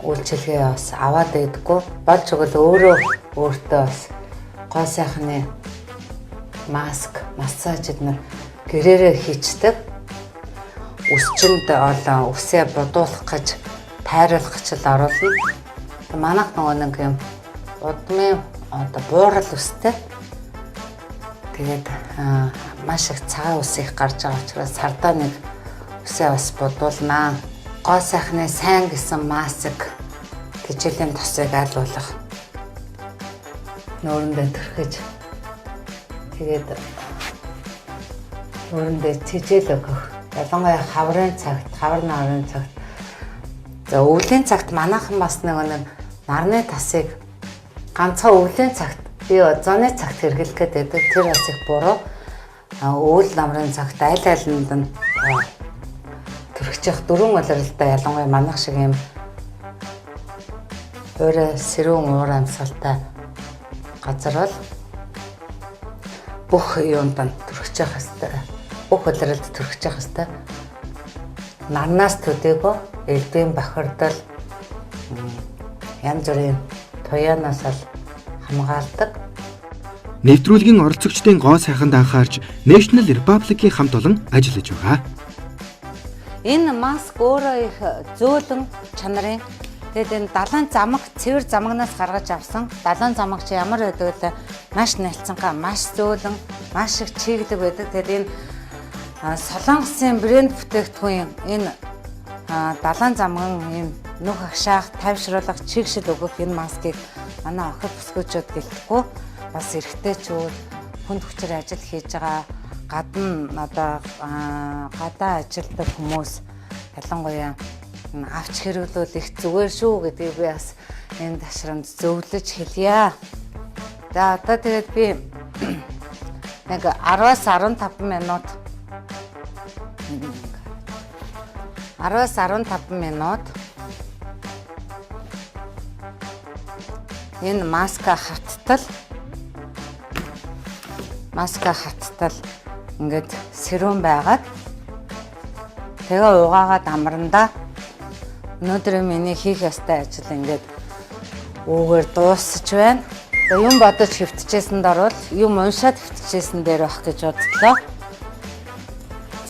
үйлчилгээ бас аваад байдаггүй. Болж өгөл өөртөө бас гоо сайхны маск, массаж эднэр гэрээрээ хийчдэг. Үсчинд олон үсээ бодуулах гэж тайруулах гэж л оруулна. Манайх нөгөө нэг юм удмын одоо буурал үстэй. Тэгээд маш их цагаан ус их гарч байгаа учраас сардаа нэг үсээ бас бодуулнаа. Гоо сайхны сайн гэсэн маск тэжээлийн тосыг айлуулах. Нүүрэндээ төрхөж тэгээд нүүрэндээ тэжээл өгөх. Ялангуяа хаврын цагт, хавар нарны цагт. За өвлийн цагт манайхан бас нэг нарны тасыг ганцхан өвлийн цагт би зуны цагт хэрэглэхэд байдаг. Тэр бас их буруу. Өвөл намрын цагт аль альнд нь төрөгчих дөрвөн улиралтай ялангуяа манайх шиг юм өөрөө сэрүүн уур амьсгалтай газар бол бүх юунд нь төрөгчих хэвээр бүх улиралд төрөгчих хэвээр нарнаас төдийгөө элдвийн бохирдол янз бүрийн туяанаас л хамгаалдаг. Нэвтрүүлгийн оролцогчдын гоо сайханд анхаарч National Republic-ийн хамт олон ажиллаж байгаа. Энэ маск өөрөө их зөөлөн чанарын. Тэгээд энэ далайн замаг, цэвэр замагнаас гаргаж авсан. Далайн замаг чи ямар байдаг вэ? Маш нэлцэнхаа, маш зөөлөн, маш их чиглэг байдаг. Тэгээд энэ Солонгосын брэнд бүтээгдэхүүн энэ далайн замган ийм нүх агшаах, тайвшруулах, чигшил өгөх энэ маскыг манай охид бүсгүйчүүд гэлтэхгүй. Бас эрэгтэйчүүд хүнд хүчээр ажил хийж байгаа гадна одоо гадаа ажилтдаг хүмүүс ялангуяа авч хэрүүлвэл их зүгээр шүү гэдгийг би бас энэ ташрамд зөвлөж хэлье. За одоо тэгээд би нэг 10-аас 15 минут 10-аас 15 минут энэ маска хаттал ингээд сэрүүн байгаад тэгээ угаагаад амрандаа өнөөдөр миний хийх ёстой ажил ингээд үүгээр дуусч байна. Юм бодож хэвтчихсэнд орвол юм уншаад хэвтчихсэн дээр байх гэж бодлоо.